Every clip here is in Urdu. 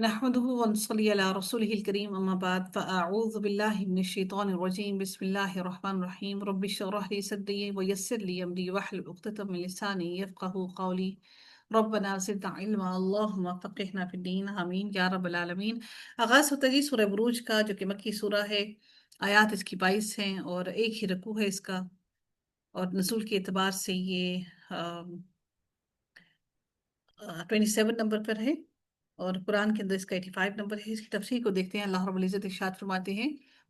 نحمده ونصلي على رسوله الكريم أما بعد فأعوذ بالله من الشيطان الرجيم بسم الله الرحمن الرحيم رب اشرح لي صدري ويسر لي أمري واحلل عقدة من لساني يفقهوا قولي ربنا زدنا علما اللهم فقهنا في الدين آمین یا رب العالمین۔ آغاز ہوتا ہے جی سورہ بروج کا، جو کہ مکی سورہ ہے۔ آیات اس کی 22 ہیں اور ایک ہی رکوع ہے اس کا، اور نزول کے اعتبار سے یہ 27 نمبر پر ہے، اور قرآن کے اندر اس کا 85 نمبر ہے۔ اس کی تفسیر کو دیکھتے ہیں۔ اللہ رب العزت ارشاد فرماتے ہیں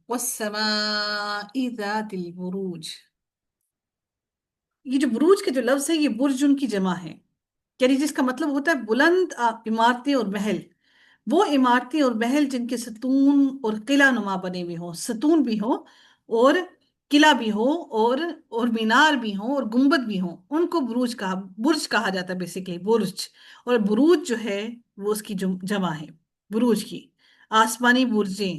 وَالسَّمَاءِ ذَاتِ الْبُرُوجِ۔ یہ جو بروج کے جو لفظ ہے، یہ برج ان کی جمع ہے، یعنی جس کا مطلب ہوتا ہے بلند عمارتیں اور محل۔ وہ عمارتیں اور محل جن کے ستون اور قلعہ نما بنے ہوئے ہوں، ستون بھی ہوں اور قلعہ بھی ہو اور مینار بھی ہوں اور گنبد بھی ہوں، ان کو برج کہا جاتا ہے، بیسیکلی برج۔ اور بروج جو ہے وہ اس کی جمع ہے، بروج کی۔ آسمانی برجیں،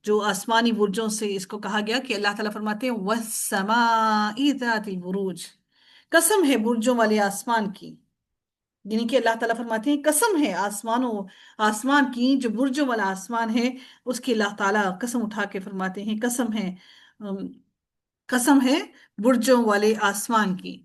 جو آسمانی برجوں سے اس کو کہا گیا کہ اللہ تعالیٰ فرماتے ہیں وَالسَّمَاءِ ذَاتِ الْبُرُوجِ، قسم ہے برجوں والے آسمان کی، یعنی کہ اللہ تعالیٰ فرماتے ہیں قسم ہے آسمان کی، جو برجوں والا آسمان ہے اس کی اللہ تعالیٰ قسم اٹھا کے فرماتے ہیں قسم ہے برجوں والے آسمان کی۔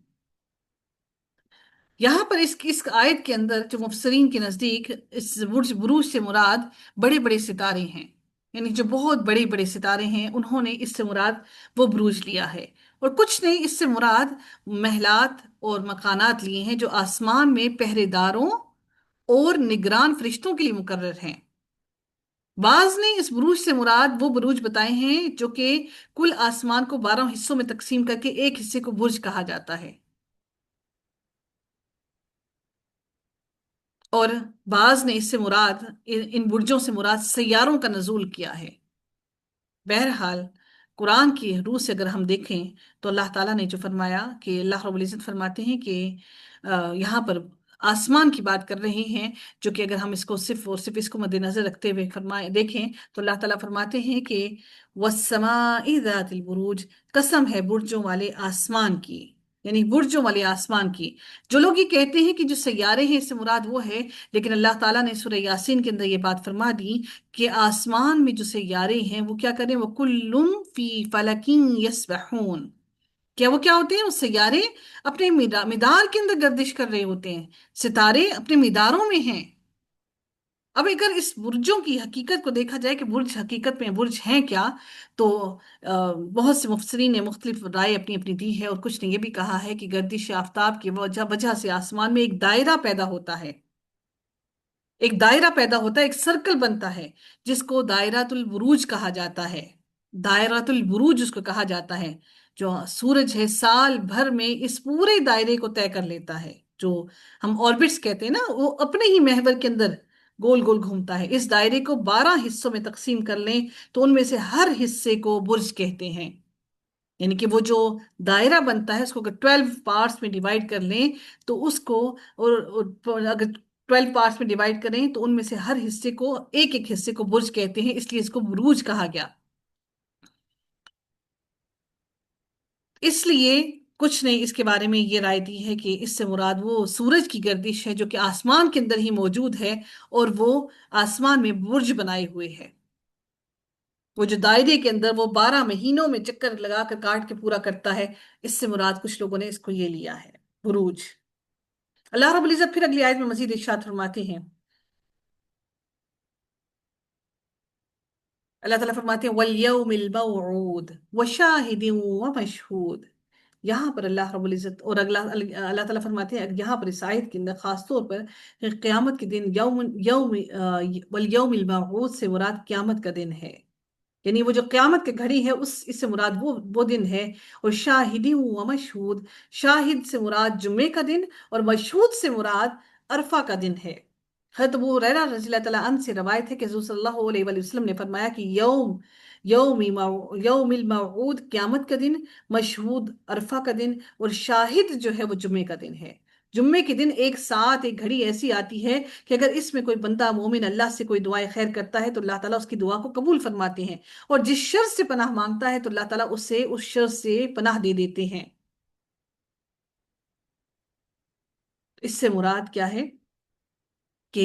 یہاں پر اس آیت کے اندر جو مفسرین کے نزدیک اس بروج سے مراد بڑے بڑے ستارے ہیں، یعنی جو بہت بڑے بڑے ستارے ہیں، انہوں نے اس سے مراد وہ بروج لیا ہے، اور کچھ نے اس سے مراد محلات اور مکانات لیے ہیں جو آسمان میں پہرے داروں اور نگران فرشتوں کے لیے مقرر ہیں۔ بعض نے اس بروج سے مراد وہ بروج بتائے ہیں جو کہ کل آسمان کو 12 حصوں میں تقسیم کر کے ایک حصے کو برج کہا جاتا ہے، اور بعض نے اس سے مراد ان برجوں سے مراد سیاروں کا نزول کیا ہے۔ بہرحال قرآن کی روح سے اگر ہم دیکھیں تو اللہ تعالیٰ نے جو فرمایا کہ اللہ رب العزت فرماتے ہیں کہ یہاں پر آسمان کی بات کر رہے ہیں، جو کہ اگر ہم اس کو صرف اور صرف اس کو مد نظر رکھتے ہوئے دیکھیں تو اللہ تعالیٰ فرماتے ہیں کہ وَالسَّمَاءِ ذَاتِ الْبُرُوجِ، قسم ہے برجوں والے آسمان کی، یعنی برجوں والے آسمان کی۔ جو لوگ یہ کہتے ہیں کہ جو سیارے ہیں اس سے مراد وہ ہے، لیکن اللہ تعالیٰ نے سورہ یاسین کے اندر یہ بات فرما دی کہ آسمان میں جو سیارے ہیں وہ کیا کریں، وَكُلٌّ فِي فَلَكٍ يَسْبَحُونَ، کیا ہوتے ہیں وہ سیارے اپنے مدار کے اندر گردش کر رہے ہوتے ہیں، ستارے اپنے مداروں میں ہیں۔ اب اگر اس برجوں کی حقیقت کو دیکھا جائے کہ برج حقیقت میں برج ہیں کیا، تو بہت سے مفسرین نے مختلف رائے اپنی اپنی دی ہے، اور کچھ نے یہ بھی کہا ہے کہ گردش آفتاب کی وجہ سے آسمان میں ایک دائرہ پیدا ہوتا ہے، ایک سرکل بنتا ہے جس کو دائرۃ البروج کہا جاتا ہے۔ دائرۃ البروج اس کو کہا جاتا ہے۔ جو سورج ہے سال بھر میں اس پورے دائرے کو طے کر لیتا ہے، جو ہم آربٹس کہتے ہیں نا، وہ اپنے ہی محور کے اندر گول گول گھومتا ہے۔ اس دائرے کو 12 حصوں میں تقسیم کر لیں تو ان میں سے ہر حصے کو برج کہتے ہیں، یعنی کہ وہ جو دائرہ بنتا ہے اس کو اگر 12 پارٹس میں ڈیوائڈ کر لیں تو اس کو، اور اگر 12 پارٹس میں ڈیوائڈ کریں تو ان میں سے ہر حصے کو، ایک ایک حصے کو برج کہتے ہیں، اس لیے اس کو بروج کہا گیا۔ اس لیے کچھ نے اس کے بارے میں یہ رائے دی ہے کہ اس سے مراد وہ سورج کی گردش ہے جو کہ آسمان کے اندر ہی موجود ہے، اور وہ آسمان میں برج بنائے ہوئے ہے۔ وہ جو دائرے کے اندر وہ 12 مہینوں میں چکر لگا کر کاٹ کے پورا کرتا ہے، اس سے مراد کچھ لوگوں نے اس کو یہ لیا ہے، بروج۔ اللہ رب العزت پھر اگلی آیت میں مزید ارشاد فرماتے ہیں، اللہ تعالیٰ فرماتے ہیں وَالْيَوْمِ الْمَوْعُودِ وَشَاهِدٍ وَمَشْهُودٍ۔ یہاں پر اللہ رب العزت اور اللہ تعالیٰ فرماتے ہیں یہاں پر اس آیت کے اندر خاص طور پر قیامت کے دن، وَالْيَوْمِ الْمَوْعُودِ سے مراد قیامت کا دن ہے، یعنی وہ جو قیامت کی گھڑی ہے اس سے مراد وہ دن ہے۔ اور شاہدی و مشہود، شاہد سے مراد جمعے کا دن، اور مشہود سے مراد عرفہ کا دن ہے۔ حضرت ابو ہریرہ رضی اللہ تعالیٰ عنہ سے روایت ہے کہ حضور صلی اللہ علیہ وآلہ وسلم نے فرمایا کہ یوم الموعود قیامت کا دن، مشہود عرفہ کا دن، اور شاہد جو ہے وہ جمعے کا دن ہے۔ جمعے کے دن ایک ساتھ ایک گھڑی ایسی آتی ہے کہ اگر اس میں کوئی بندہ مومن اللہ سے کوئی دعائیں خیر کرتا ہے تو اللہ تعالیٰ اس کی دعا کو قبول فرماتے ہیں، اور جس شر سے پناہ مانگتا ہے تو اللہ تعالیٰ اسے اس شر سے پناہ دے دیتے ہیں۔ اس سے مراد کیا ہے؟ کہ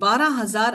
12,000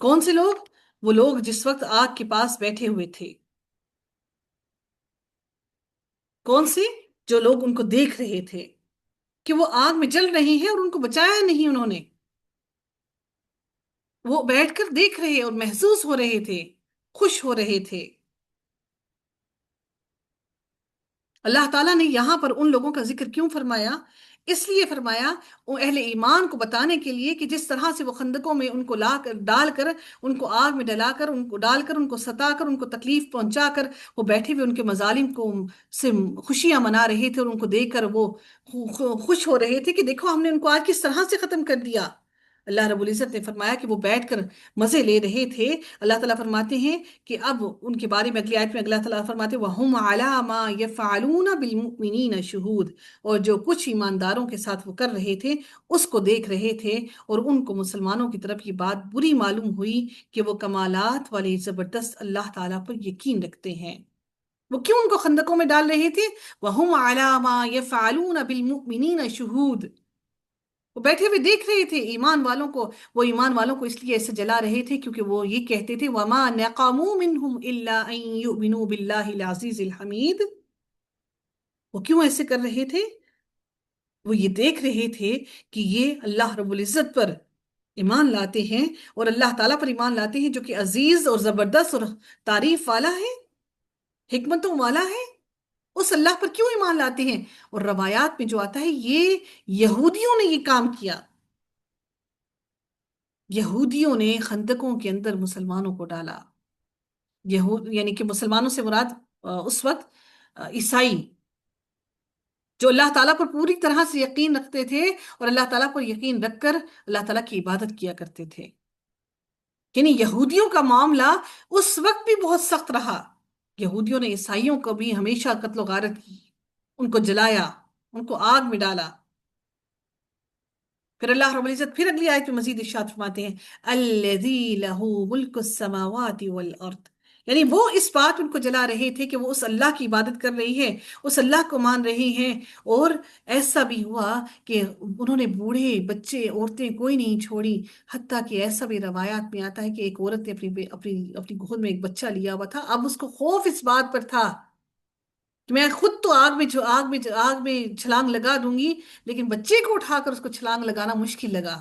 کون سے لوگ؟ وہ لوگ جس وقت آگ کے پاس بیٹھے ہوئے تھے. کون سے؟ جو لوگ ان کو دیکھ رہے تھے کہ وہ آگ میں جل رہے ہیں اور ان کو بچایا نہیں انہوں نے. وہ بیٹھ کر دیکھ رہے اور محسوس ہو رہے تھے، خوش ہو رہے تھے. اللہ تعالیٰ نے یہاں پر ان لوگوں کا ذکر کیوں فرمایا؟ اس لیے فرمایا وہ اہل ایمان کو بتانے کے لیے کہ جس طرح سے وہ خندقوں میں ان کو ڈال کر، ان کو آگ میں ڈلا کر، ان کو ڈال کر، ان کو ستا کر، ان کو تکلیف پہنچا کر وہ بیٹھے ہوئے ان کے مظالم کو سے خوشیاں منا رہے تھے، اور ان کو دیکھ کر وہ خوش ہو رہے تھے کہ دیکھو ہم نے ان کو آج کس طرح سے ختم کر دیا. اللہ رب العزت نے فرمایا کہ وہ بیٹھ کر مزے لے رہے تھے. اللہ تعالیٰ فرماتے ہیں کہ اب ان کے بارے میں اگلی آیت میں اللہ تعالیٰ فرماتے ہیں وَهُمْ عَلَىٰ مَا يَفْعَلُونَ بِالْمُؤْمِنِينَ شُهُودٌ. اور جو کچھ ایمانداروں کے ساتھ وہ کر رہے تھے اس کو دیکھ رہے تھے، اور ان کو مسلمانوں کی طرف یہ بات بری معلوم ہوئی کہ وہ کمالات والے زبردست اللہ تعالیٰ پر یقین رکھتے ہیں. وہ کیوں ان کو خندقوں میں ڈال رہے تھے؟ وَهُمْ عَلَىٰ مَا يَفْعَلُونَ بِالْمُؤْمِنِينَ شُهُودٌ. وہ بیٹھے ہوئے دیکھ رہے تھے ایمان والوں کو. وہ ایمان والوں کو اس لیے ایسے جلا رہے تھے کیونکہ وہ یہ کہتے تھے وَمَا نَقَمُوا مِنْهُمْ إِلَّا أَن يُؤْمِنُوا بِاللَّهِ الْعَزِيزِ الْحَمِيدِ. وہ کیوں ایسے کر رہے تھے؟ وہ یہ دیکھ رہے تھے کہ یہ اللہ رب العزت پر ایمان لاتے ہیں، اور اللہ تعالیٰ پر ایمان لاتے ہیں جو کہ عزیز اور زبردست اور تعریف والا ہے، حکمتوں والا ہے. اس اللہ پر کیوں ایمان لاتے ہیں؟ اور روایات میں جو آتا ہے یہ یہودیوں نے یہ کام کیا. یہودیوں نے خندقوں کے اندر مسلمانوں کو ڈالا. یہود یعنی کہ مسلمانوں سے مراد اس وقت عیسائی، جو اللہ تعالیٰ پر پوری طرح سے یقین رکھتے تھے اور اللہ تعالیٰ پر یقین رکھ کر اللہ تعالیٰ کی عبادت کیا کرتے تھے. یعنی یہودیوں کا معاملہ اس وقت بھی بہت سخت رہا. یہودیوں نے عیسائیوں کو بھی ہمیشہ قتل و غارت کی، ان کو جلایا، ان کو آگ میں ڈالا. پھر اللہ رب العزت پھر اگلی آیت میں مزید ارشاد فرماتے ہیں الذی لہ ملک السماوات والارض. یعنی وہ اس بات ان کو جلا رہے تھے کہ وہ اس اللہ کی عبادت کر رہی ہے، اس اللہ کو مان رہی ہیں. اور ایسا بھی ہوا کہ انہوں نے بوڑھے بچے عورتیں کوئی نہیں چھوڑی، حتیٰ کہ ایسا بھی روایات میں آتا ہے کہ ایک عورت نے اپنی گود میں ایک بچہ لیا ہوا تھا. اب اس کو خوف اس بات پر تھا کہ میں خود تو آگ میں چھلانگ لگا دوں گی، لیکن بچے کو اٹھا کر اس کو چھلانگ لگانا مشکل لگا.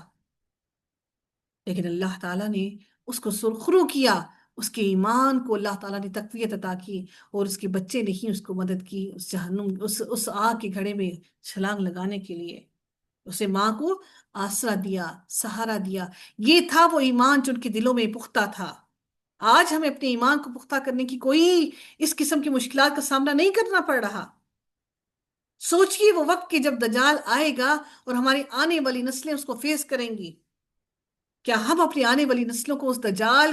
لیکن اللہ تعالیٰ نے اس کو سرخرو کیا، اس کے ایمان کو اللہ تعالیٰ نے تقویت عطا کی، اور اس کے بچے نے ہی اس کو مدد کی اس جہنم اس آگ کے گھڑے میں چھلانگ لگانے کے لیے. اسے ماں کو آسرا دیا، سہارا دیا. یہ تھا وہ ایمان جو ان کے دلوں میں پختہ تھا. آج ہمیں اپنے ایمان کو پختہ کرنے کی کوئی اس قسم کی مشکلات کا سامنا نہیں کرنا پڑ رہا. سوچئے وہ وقت کہ جب دجال آئے گا اور ہماری آنے والی نسلیں اس کو فیس کریں گی. کیا ہم اپنی آنے والی نسلوں کو اس دجال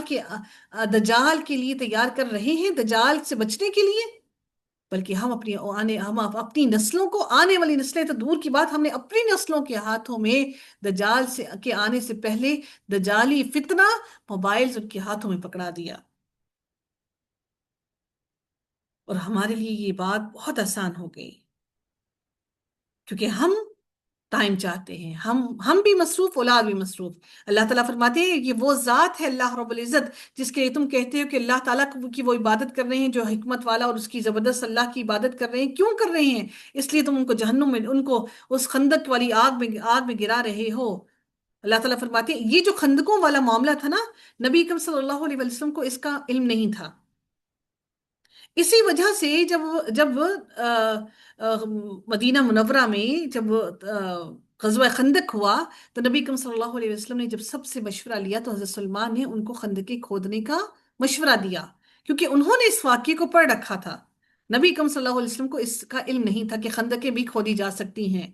کے لیے تیار کر رہے ہیں، دجال سے بچنے کے لیے؟ بلکہ ہم اپنی نسلوں کو، آنے والی نسلیں تو دور کی بات، ہم نے اپنی نسلوں کے ہاتھوں میں دجال کے آنے سے پہلے دجالی فتنہ موبائلز ان کے ہاتھوں میں پکڑا دیا. اور ہمارے لیے یہ بات بہت آسان ہو گئی کیونکہ ہم ٹائم چاہتے ہیں، ہم بھی مصروف، اولاد بھی مصروف. اللہ تعالیٰ فرماتے ہیں یہ وہ ذات ہے اللہ رب العزت جس کے تم کہتے ہو کہ اللہ تعالیٰ کی وہ عبادت کر رہے ہیں جو حکمت والا اور اس کی زبردست اللہ کی عبادت کر رہے ہیں. کیوں کر رہے ہیں؟ اس لیے تم ان کو جہنم میں، ان کو اس خندق والی آگ میں گرا رہے ہو. اللہ تعالیٰ فرماتے ہیں یہ جو خندقوں والا معاملہ تھا نا، نبی اکرم صلی اللہ علیہ وسلم کو اس کا علم نہیں تھا. اسی وجہ سے جب مدینہ منورہ میں جب غزوہ خندق ہوا تو نبی اکرم صلی اللہ علیہ وسلم نے جب سب سے مشورہ لیا تو حضرت سلمان نے ان کو خندقیں کھودنے کا مشورہ دیا، کیونکہ انہوں نے اس واقعے کو پڑھ رکھا تھا. نبی اکرم صلی اللہ علیہ وسلم کو اس کا علم نہیں تھا کہ خندقیں بھی کھودی جا سکتی ہیں.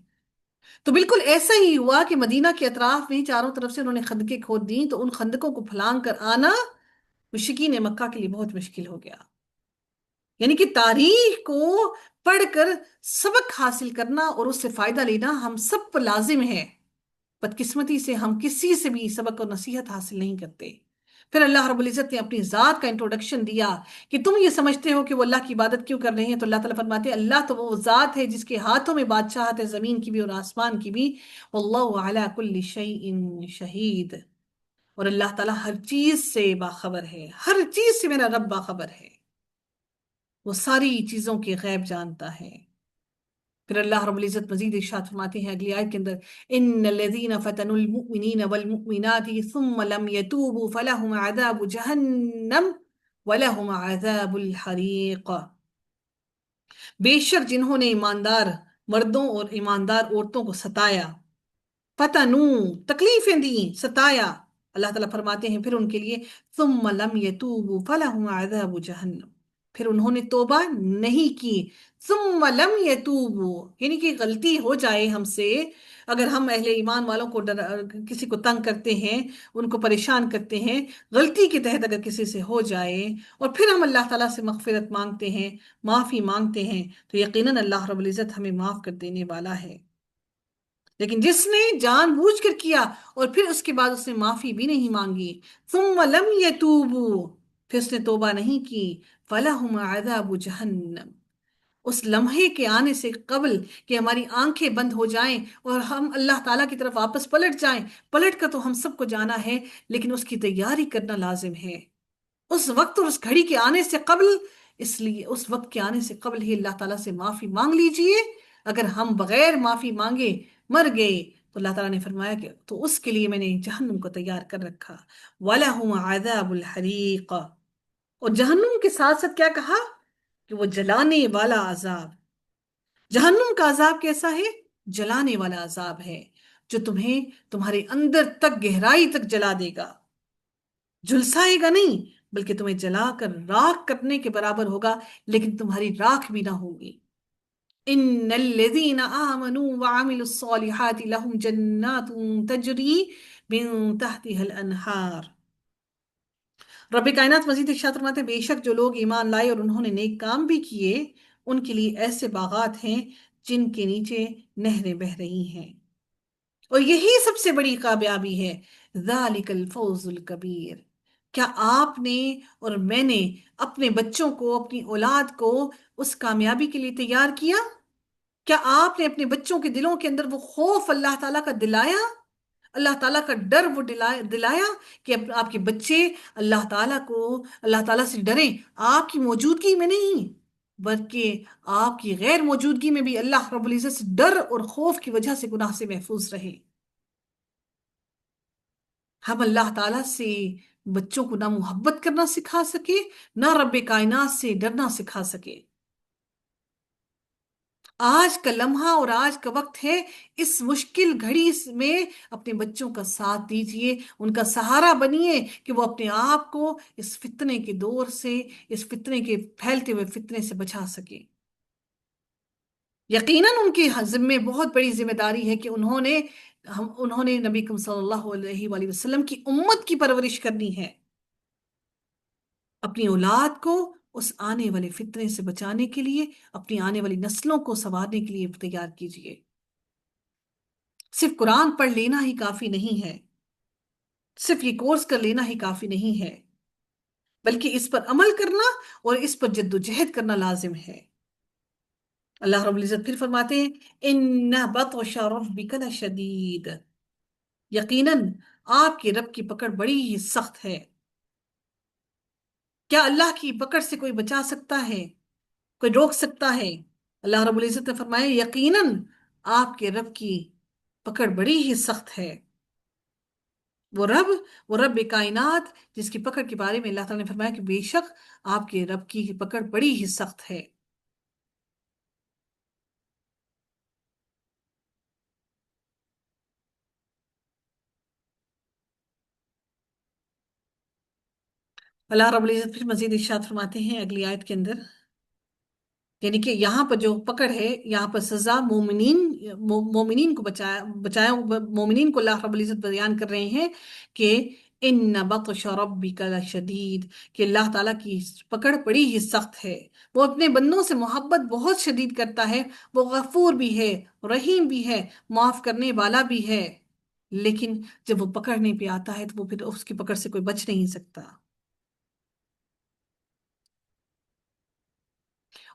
تو بالکل ایسا ہی ہوا کہ مدینہ کے اطراف میں چاروں طرف سے انہوں نے خندقیں کھود دیں، تو ان خندقوں کو پھلانگ کر آنا مشرکین مکہ کے لیے بہت مشکل ہو گیا. یعنی کہ تاریخ کو پڑھ کر سبق حاصل کرنا اور اس سے فائدہ لینا ہم سب پر لازم ہے. بدقسمتی سے ہم کسی سے بھی سبق اور نصیحت حاصل نہیں کرتے. پھر اللہ رب العزت نے اپنی ذات کا انٹروڈکشن دیا کہ تم یہ سمجھتے ہو کہ وہ اللہ کی عبادت کیوں کر رہے ہیں، تو اللہ تعالیٰ فرماتے ہیں اللہ تو وہ ذات ہے جس کے ہاتھوں میں بادشاہت ہے، زمین کی بھی اور آسمان کی بھی. واللہ علی کل شیء شہید. اور اللہ تعالیٰ ہر چیز سے باخبر ہے، ہر چیز سے میرا رب باخبر ہے، وہ ساری چیزوں کے غیب جانتا ہے۔ پھر اللہ رب العزت مزید ارشاد فرماتے ہیں اگلی آیت کے اندر، ان الذین فتنوا المؤمنین والمؤمنات ثم لم يتوبوا فلهم عذاب جہنم ولهم عذاب الحریق۔ بے شک جنہوں نے ایماندار مردوں اور ایماندار عورتوں کو ستایا، فتنو تکلیفیں دیں، ستایا، اللہ تعالیٰ فرماتے ہیں پھر ان کے لیے ثم لم یتوبوا فلہم عذاب جہنم، پھر انہوں نے توبہ نہیں کی، ثم لم یتوبوا یعنی کہ غلطی ہو جائے ہم سے، اگر ہم اہل ایمان والوں کو کسی کو تنگ کرتے ہیں، ان کو پریشان کرتے ہیں، غلطی کے تحت اگر کسی سے ہو جائے اور پھر ہم اللہ تعالیٰ سے مغفرت مانگتے ہیں، معافی مانگتے ہیں، تو یقیناً اللہ رب العزت ہمیں معاف کر دینے والا ہے۔ لیکن جس نے جان بوجھ کر کیا اور پھر اس کے بعد اس نے معافی بھی نہیں مانگی، ثم لم یتوبوا پھر اس نے توبہ نہیں کی، فلہم عذاب جہنم، اس لمحے کے آنے سے قبل کہ ہماری آنکھیں بند ہو جائیں اور ہم اللہ تعالیٰ کی طرف واپس پلٹ جائیں، پلٹ کر تو ہم سب کو جانا ہے، لیکن اس کی تیاری کرنا لازم ہے اس وقت اور اس گھڑی کے آنے سے قبل۔ اس لیے اس وقت کے آنے سے قبل ہی اللہ تعالیٰ سے معافی مانگ لیجئے۔ اگر ہم بغیر معافی مانگے مر گئے تو اللہ تعالیٰ نے فرمایا کہ تو اس کے لیے میں نے جہنم کو تیار کر رکھا، وَلَهُمْ عَذَابُ الْحَرِيقِ، اور جہنم کے ساتھ ساتھ کیا کہا کہ وہ جلانے والا عذاب۔ جہنم کا عذاب کیسا ہے؟ جلانے والا عذاب ہے، جو تمہیں تمہارے اندر تک گہرائی تک جلا دے گا، جھلسائے گا نہیں بلکہ تمہیں جلا کر راکھ کرنے کے برابر ہوگا، لیکن تمہاری راکھ بھی نہ ہوگی۔ ان الذين آمنوا وعملوا الصالحات لهم جنات تجری من تحتها الانہار۔ رب کائنات مزید ارشاد فرماتے ہیں بے شک جو لوگ ایمان لائے اور انہوں نے نیک کام بھی کیے، ان کے لیے ایسے باغات ہیں جن کے نیچے نہریں بہہ رہی ہیں، اور یہی سب سے بڑی کامیابی ہے، ذالک الفوز الکبیر۔ کیا آپ نے اور میں نے اپنے بچوں کو، اپنی اولاد کو اس کامیابی کے لیے تیار کیا؟ کیا آپ نے اپنے بچوں کے دلوں کے اندر وہ خوف اللہ تعالیٰ کا دلایا، اللہ تعالیٰ کا ڈر وہ دلایا کہ آپ کے بچے اللہ تعالیٰ سے ڈریں، آپ کی موجودگی میں نہیں بلکہ آپ کی غیر موجودگی میں بھی اللہ رب العزت سے ڈر اور خوف کی وجہ سے گناہ سے محفوظ رہے۔ ہم اللہ تعالیٰ سے بچوں کو نہ محبت کرنا سکھا سکے، نہ رب کائنات سے ڈرنا سکھا سکے۔ آج کا لمحہ اور آج کا وقت ہے، اس مشکل گھڑی میں اپنے بچوں کا ساتھ دیجئے، ان کا سہارا بنیے کہ وہ اپنے آپ کو اس فتنے کے دور سے، اس فتنے کے پھیلتے ہوئے فتنے سے بچا سکے۔ یقیناً ان کے ذمے بہت بڑی ذمہ داری ہے کہ انہوں نے نبی کریم صلی اللہ علیہ وآلہ وسلم کی امت کی پرورش کرنی ہے۔ اپنی اولاد کو اس آنے والے فتنے سے بچانے کے لیے، اپنی آنے والی نسلوں کو سنوارنے کے لیے تیار کیجیے۔ صرف قرآن پڑھ لینا ہی کافی نہیں ہے، صرف یہ کورس کر لینا ہی کافی نہیں ہے، بلکہ اس پر عمل کرنا اور اس پر جد و جہد کرنا لازم ہے۔ اللہ رب العزت پھر فرماتے ہیں ان بطش ربک لشدید، یقیناً آپ کے رب کی پکڑ بڑی ہی سخت ہے۔ کیا اللہ کی پکڑ سے کوئی بچا سکتا ہے؟ کوئی روک سکتا ہے؟ اللہ رب العزت نے فرمایا یقیناً آپ کے رب کی پکڑ بڑی ہی سخت ہے۔ وہ رب کائنات جس کی پکڑ کے بارے میں اللہ تعالیٰ نے فرمایا کہ بے شک آپ کے رب کی پکڑ بڑی ہی سخت ہے۔ اللہ رب العزت پھر مزید ارشاد فرماتے ہیں اگلی آیت کے اندر، یعنی کہ یہاں پر جو پکڑ ہے، یہاں پر سزا مومنین کو بچایا مومنین کو اللہ رب العزت بیان کر رہے ہیں کہ ان بطش ربک لشدید، کہ اللہ تعالیٰ کی پکڑ بڑی ہی سخت ہے۔ وہ اپنے بندوں سے محبت بہت شدید کرتا ہے، وہ غفور بھی ہے، رحیم بھی ہے، معاف کرنے والا بھی ہے، لیکن جب وہ پکڑنے پہ آتا ہے تو وہ پھر اس کی پکڑ سے کوئی بچ نہیں سکتا۔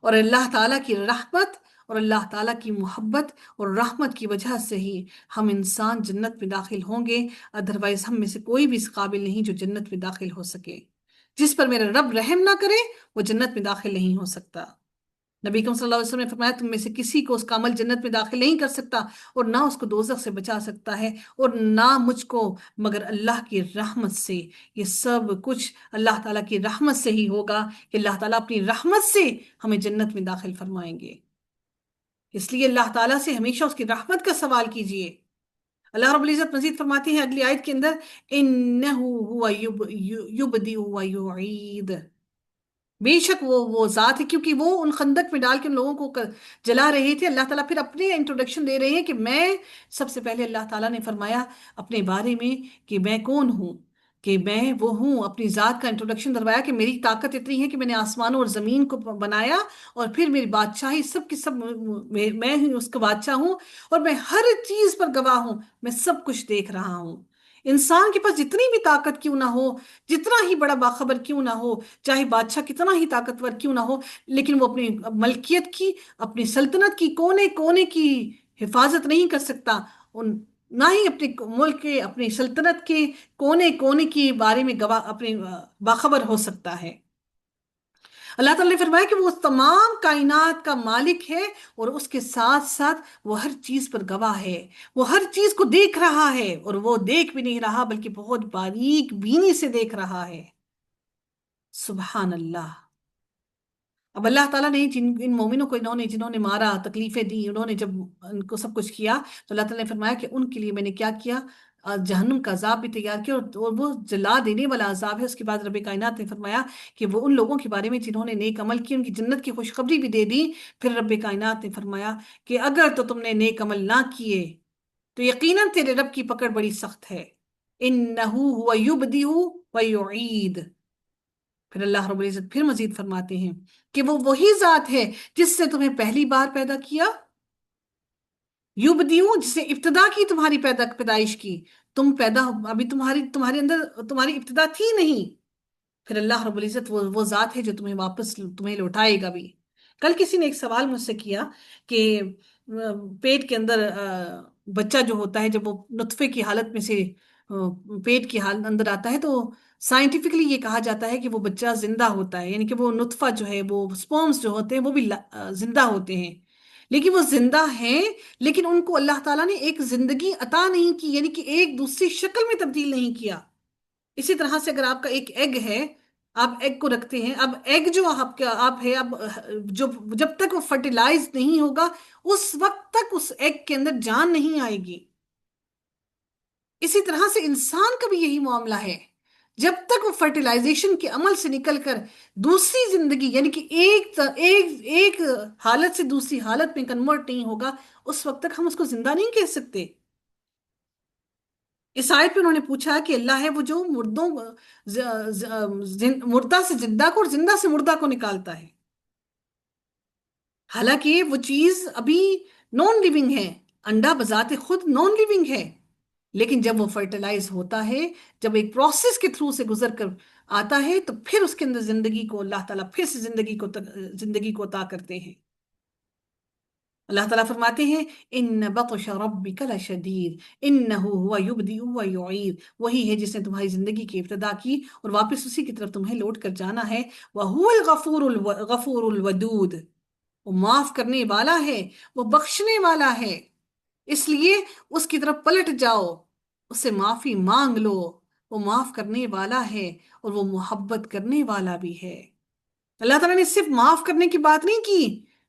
اور اللہ تعالیٰ کی رحمت اور اللہ تعالیٰ کی محبت اور رحمت کی وجہ سے ہی ہم انسان جنت میں داخل ہوں گے، ادروائز ہم میں سے کوئی بھی اس قابل نہیں جو جنت میں داخل ہو سکے۔ جس پر میرا رب رحم نہ کرے وہ جنت میں داخل نہیں ہو سکتا۔ نبی کریم صلی اللہ علیہ وسلم نے فرمایا تم میں سے کسی کو اس کا عمل جنت میں داخل نہیں کر سکتا اور نہ اس کو دوزخ سے بچا سکتا ہے، اور نہ مجھ کو، مگر اللہ کی رحمت سے۔ یہ سب کچھ اللہ تعالیٰ کی رحمت سے ہی ہوگا کہ اللہ تعالیٰ اپنی رحمت سے ہمیں جنت میں داخل فرمائیں گے۔ اس لیے اللہ تعالیٰ سے ہمیشہ اس کی رحمت کا سوال کیجئے۔ اللہ رب العزت مزید فرماتے ہیں اگلی آیت کے اندر، اِنَّهُ هُوَ يُبْدِئُ وَيُعِيدُ، بے شک وہ ذات ہے، کیونکہ وہ ان خندق میں ڈال کے ان لوگوں کو جلا رہے تھے۔ اللہ تعالیٰ پھر اپنے انٹروڈکشن دے رہے ہیں کہ میں سب سے پہلے، اللہ تعالیٰ نے فرمایا اپنے بارے میں کہ میں کون ہوں، کہ میں وہ ہوں، اپنی ذات کا انٹروڈکشن دروایا کہ میری طاقت اتنی ہے کہ میں نے آسمانوں اور زمین کو بنایا، اور پھر میری بادشاہی سب کی سب، میں ہی اس کا بادشاہ ہوں، اور میں ہر چیز پر گواہ ہوں، میں سب کچھ دیکھ رہا ہوں۔ انسان کے پاس جتنی بھی طاقت کیوں نہ ہو، جتنا ہی بڑا باخبر کیوں نہ ہو، چاہے بادشاہ کتنا ہی طاقتور کیوں نہ ہو، لیکن وہ اپنی ملکیت کی، اپنی سلطنت کی کونے کونے کی حفاظت نہیں کر سکتا، نہ ہی اپنے ملک کے، اپنی سلطنت کے کونے کونے کے بارے میں گواہ، اپنے باخبر ہو سکتا ہے۔ اللہ تعالیٰ نے فرمایا کہ وہ تمام کائنات کا مالک ہے، اور اس کے ساتھ ساتھ وہ ہر چیز پر گواہ ہے، وہ ہر چیز کو دیکھ رہا ہے، اور وہ دیکھ بھی نہیں رہا بلکہ بہت باریک بینی سے دیکھ رہا ہے۔ سبحان اللہ۔ اب اللہ تعالیٰ نے ان مومنوں کو، جنہوں نے مارا، تکلیفیں دی، انہوں نے جب ان کو سب کچھ کیا، تو اللہ تعالیٰ نے فرمایا کہ ان کے لیے میں نے کیا کیا، جہنم کا عذاب بھی تیار کیا، اور وہ جلا دینے والا عذاب ہے۔ اس کے بعد رب کائنات نے فرمایا کہ وہ ان لوگوں کے بارے میں جنہوں نے نیک عمل کی، ان کی جنت کی خوشخبری بھی دے دی۔ پھر رب کائنات نے فرمایا کہ اگر تو تم نے نیک عمل نہ کیے تو یقیناً تیرے رب کی پکڑ بڑی سخت ہے۔ اِنَّهُ هُوَ يُبْدِئُ وَيُعِيدُ۔ پھر اللہ رب العزت پھر مزید فرماتے ہیں کہ وہ وہی ذات ہے جس سے تمہیں پہلی بار پیدا کیا، یبدیوں، جس نے ابتدا کی تمہاری پیدائش کی، تم پیدا ابھی تمہارے اندر تمہاری ابتدا تھی نہیں۔ پھر اللہ رب العزت وہ ذات ہے جو تمہیں لوٹائے گا بھی۔ کل کسی نے ایک سوال مجھ سے کیا کہ پیٹ کے اندر بچہ جو ہوتا ہے، جب وہ نطفے کی حالت میں سے پیٹ کی حالت اندر آتا ہے، تو سائنٹیفکلی یہ کہا جاتا ہے کہ وہ بچہ زندہ ہوتا ہے، یعنی کہ وہ نطفہ جو ہے، وہ سپرمز جو ہوتے ہیں وہ بھی زندہ ہوتے ہیں، لیکن وہ زندہ ہیں، لیکن ان کو اللہ تعالیٰ نے ایک زندگی عطا نہیں کی، یعنی کہ ایک دوسری شکل میں تبدیل نہیں کیا۔ اسی طرح سے اگر آپ کا ایک ایگ ہے، آپ ایگ کو رکھتے ہیں، اب ایگ جو آپ ہے، اب جب تک وہ فرٹیلائز نہیں ہوگا، اس وقت تک اس ایگ کے اندر جان نہیں آئے گی۔ اسی طرح سے انسان کا بھی یہی معاملہ ہے، جب تک وہ فرٹیلائزیشن کے عمل سے نکل کر دوسری زندگی، یعنی کہ ایک حالت سے دوسری حالت میں کنورٹ نہیں ہوگا، اس وقت تک ہم اس کو زندہ نہیں کہہ سکتے۔ اس آیت پہ انہوں نے پوچھا کہ اللہ ہے وہ جو مردہ سے زندہ کو اور زندہ سے مردہ کو نکالتا ہے، حالانکہ وہ چیز ابھی نان لیونگ ہے، انڈا بذات خود نان لیونگ ہے، لیکن جب وہ فرٹیلائز ہوتا ہے، جب ایک پروسیس کے تھرو سے گزر کر آتا ہے، تو پھر اس کے اندر زندگی کو اللہ تعالیٰ پھر سے زندگی کو عطا کرتے ہیں۔ اللہ تعالیٰ فرماتے ہیں ان بطش ربک لشدید انہ هو یبدئ ویعید، وہی ہے جس نے تمہاری زندگی کی ابتدا کی اور واپس اسی کی طرف تمہیں لوٹ کر جانا ہے۔ وہو الغفور الودود، وہ معاف کرنے والا ہے، وہ بخشنے والا ہے، اس لیے اس کی طرف پلٹ جاؤ، اس سے معافی مانگ لو، وہ معاف کرنے والا ہے اور وہ محبت کرنے والا بھی ہے۔ اللہ تعالیٰ نے صرف معاف کرنے کی بات نہیں کی،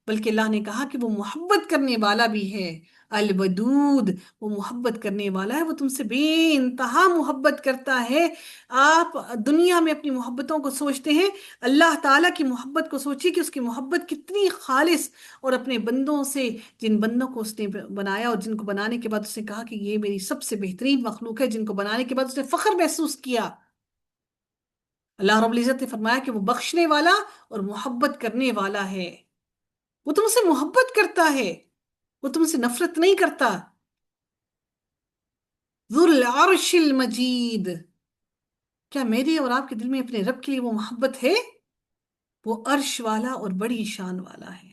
بلکہ اللہ نے کہا کہ وہ محبت کرنے والا بھی ہے۔ الودود، وہ محبت کرنے والا ہے، وہ تم سے بے انتہا محبت کرتا ہے۔ آپ دنیا میں اپنی محبتوں کو سوچتے ہیں، اللہ تعالیٰ کی محبت کو سوچیے کہ اس کی محبت کتنی خالص، اور اپنے بندوں سے، جن بندوں کو اس نے بنایا اور جن کو بنانے کے بعد اس نے کہا کہ یہ میری سب سے بہترین مخلوق ہے، جن کو بنانے کے بعد اس نے فخر محسوس کیا۔ اللہ رب العزت نے فرمایا کہ وہ بخشنے والا اور محبت کرنے والا ہے، وہ تم سے محبت کرتا ہے، وہ تم سے نفرت نہیں کرتا۔ ذو العرش المجید، کیا میرے اور آپ کے دل میں اپنے رب کے لیے وہ محبت ہے؟ وہ عرش والا اور بڑی شان والا ہے۔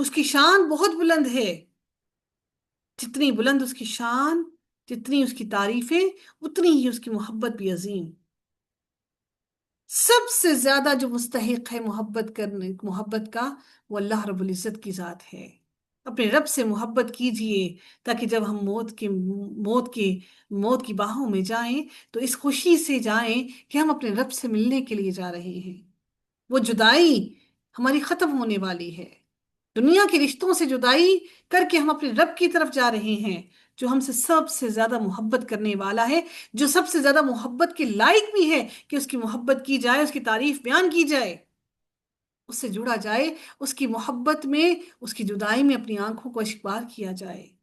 اس کی شان بہت بلند ہے، جتنی بلند اس کی شان، جتنی اس کی تعریفیں، اتنی ہی اس کی محبت بھی عظیم۔ سب سے زیادہ جو مستحق ہے محبت کا، وہ اللہ رب العزت کی ذات ہے۔ اپنے رب سے محبت کیجئے، تاکہ جب ہم موت کی باہوں میں جائیں تو اس خوشی سے جائیں کہ ہم اپنے رب سے ملنے کے لیے جا رہے ہیں۔ وہ جدائی ہماری ختم ہونے والی ہے، دنیا کے رشتوں سے جدائی کر کے ہم اپنے رب کی طرف جا رہے ہیں، جو ہم سے سب سے زیادہ محبت کرنے والا ہے، جو سب سے زیادہ محبت کے لائق بھی ہے کہ اس کی محبت کی جائے، اس کی تعریف بیان کی جائے، اس سے جڑا جائے، اس کی محبت میں، اس کی جدائی میں اپنی آنکھوں کو اشکبار کیا جائے۔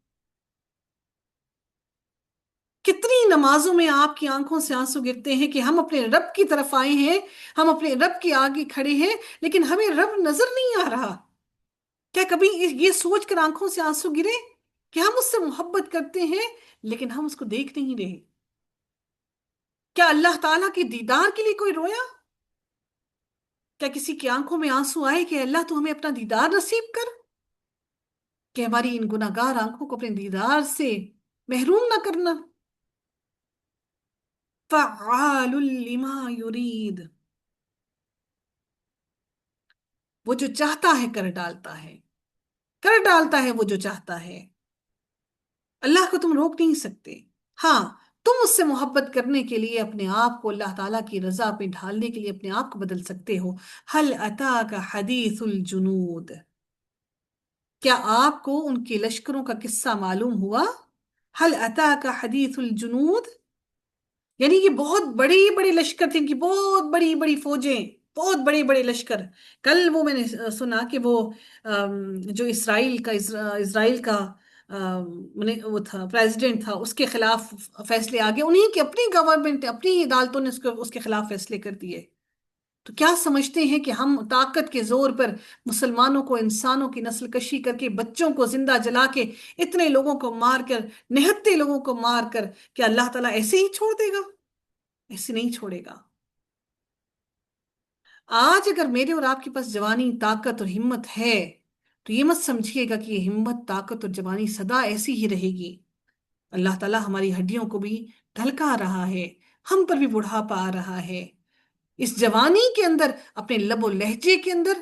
کتنی نمازوں میں آپ کی آنکھوں سے آنسو گرتے ہیں کہ ہم اپنے رب کی طرف آئے ہیں، ہم اپنے رب کے آگے کھڑے ہیں، لیکن ہمیں رب نظر نہیں آ رہا۔ کیا کبھی یہ سوچ کر آنکھوں سے آنسو گرے کہ ہم اس سے محبت کرتے ہیں لیکن ہم اس کو دیکھ نہیں رہے؟ کیا اللہ تعالیٰ کے دیدار کے لیے کوئی رویا؟ کیا کسی کی آنکھوں میں آنسو آئے کہ اللہ تو ہمیں اپنا دیدار نصیب کر، کہ ہماری ان گناہگار آنکھوں کو اپنے دیدار سے محروم نہ کرنا؟ فعال لما یرید، وہ جو چاہتا ہے کر ڈالتا ہے، کر ڈالتا ہے وہ جو چاہتا ہے۔ اللہ کو تم روک نہیں سکتے۔ ہاں، تم اس سے محبت کرنے کے لیے اپنے آپ کو اللہ تعالیٰ کی رضا پہ ڈھالنے کے لیے اپنے آپ کو بدل سکتے ہو۔ حل اتاک حدیث الجنود، کیا آپ کو ان کے لشکروں کا قصہ معلوم ہوا؟ حل اتاک حدیث الجنود، یعنی یہ بہت بڑی بڑی لشکر تھے، ان کی بہت بڑی بڑی فوجیں، بہت بڑے بڑے لشکر۔ کل وہ میں نے سنا کہ وہ جو اسرائیل کا وہ تھا، پریزیڈنٹ تھا، اس کے خلاف فیصلے آگے، انہیں کی اپنی گورنمنٹ، اپنی عدالتوں نے اس کے خلاف فیصلے کر دیے۔ تو کیا سمجھتے ہیں کہ ہم طاقت کے زور پر مسلمانوں کو، انسانوں کی نسل کشی کر کے، بچوں کو زندہ جلا کے، اتنے لوگوں کو مار کر، نہتے لوگوں کو مار کر، کیا اللہ تعالیٰ ایسے ہی چھوڑ دے گا؟ ایسے نہیں چھوڑے گا۔ آج اگر میرے اور آپ کے پاس جوانی، طاقت اور ہمت ہے، تو یہ مت سمجھیے گا کہ یہ ہمت، طاقت اور جوانی سدا ایسی ہی رہے گی۔ اللہ تعالیٰ ہماری ہڈیوں کو بھی ڈھلکا رہا ہے، ہم پر بھی بڑھاپا آ رہا ہے۔ اس جوانی کے اندر، اپنے لب و لہجے کے اندر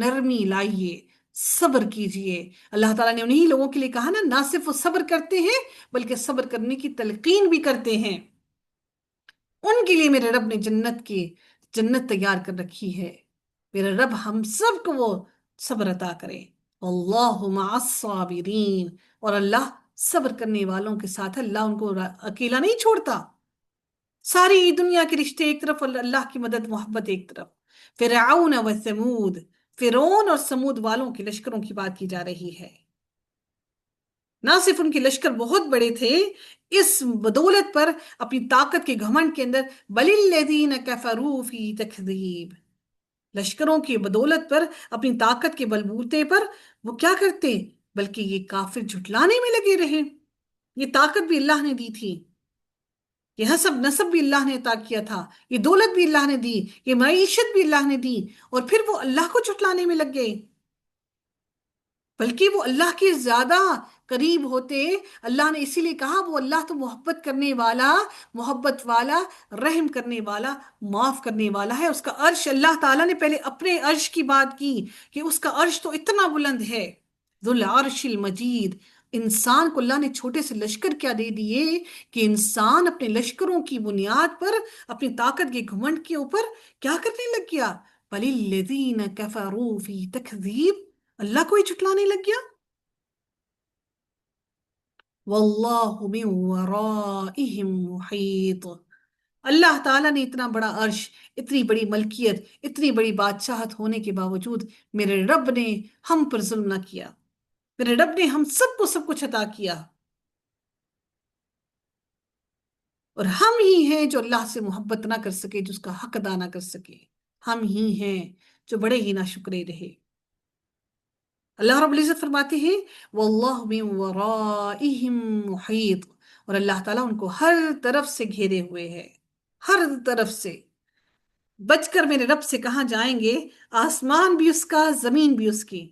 نرمی لائیے، صبر کیجئے۔ اللہ تعالیٰ نے انہی لوگوں کے لیے کہا نا، نہ صرف وہ صبر کرتے ہیں بلکہ صبر کرنے کی تلقین بھی کرتے ہیں۔ ان کے لیے میرے رب نے جنت تیار کر رکھی ہے۔ میرا رب ہم سب کو وہ صبر عطا کرے۔ اللہ مع الصابرین، اور اللہ صبر کرنے والوں کے ساتھ، اللہ ان کو اکیلا نہیں چھوڑتا۔ ساری دنیا کے رشتے ایک طرف اور اللہ کی مدد محبت ایک طرف۔ فرعون و ثمود، فرعون اور سمود والوں کے لشکروں کی بات کی جا رہی ہے۔ نہ صرف ان کے لشکر بہت بڑے تھے، اس بدولت پر، اپنی طاقت کے گھمنڈ کے اندر، بل الذین کفروا فی تکذیب، لشکروں کی بدولت پر، اپنی طاقت کے بلبوتے پر وہ کیا کرتے؟ بلکہ یہ کافر جھٹلانے میں لگے رہے۔ یہ طاقت بھی اللہ نے دی تھی، یہ حسب نسب بھی اللہ نے عطا کیا تھا، یہ دولت بھی اللہ نے دی، یہ معیشت بھی اللہ نے دی، اور پھر وہ اللہ کو جھٹلانے میں لگ گئے۔ بلکہ وہ اللہ کے زیادہ قریب ہوتے۔ اللہ نے اسی لیے کہا وہ اللہ تو محبت کرنے والا، محبت والا، رحم کرنے والا، معاف کرنے والا ہے۔ اس کا عرش، اللہ تعالیٰ نے پہلے اپنے عرش کی بات کی کہ اس کا عرش تو اتنا بلند ہے، ذو العرش المجید۔ انسان کو اللہ نے چھوٹے سے لشکر کیا دے دیے کہ انسان اپنے لشکروں کی بنیاد پر، اپنی طاقت کے گھمنڈ کے اوپر کیا کرنے لگ گیا؟ بل الذین کفروا فی تکذیب، اللہ کو ہی جھٹلانے لگ گیا۔ واللہ من ورائہم محیط، اللہ تعالیٰ نے اتنا بڑا عرش، اتنی بڑی ملکیت، اتنی بڑی بادشاہت ہونے کے باوجود میرے رب نے ہم پر ظلم نہ کیا۔ میرے رب نے ہم سب کو سب کچھ عطا کیا، اور ہم ہی ہیں جو اللہ سے محبت نہ کر سکے، جو اس کا حق ادا نہ کر سکے۔ ہم ہی ہیں جو بڑے ہی ناشکرے رہے۔ اللہ رب العزت فرماتے ہیں واللہ من ورائہم محیط، اور اللہ تعالیٰ ان کو ہر طرف سے گھیرے ہوئے ہے، ہر طرف سے۔ بچ کر میرے رب سے کہاں جائیں گے؟ آسمان بھی اس کا، زمین بھی اس کی۔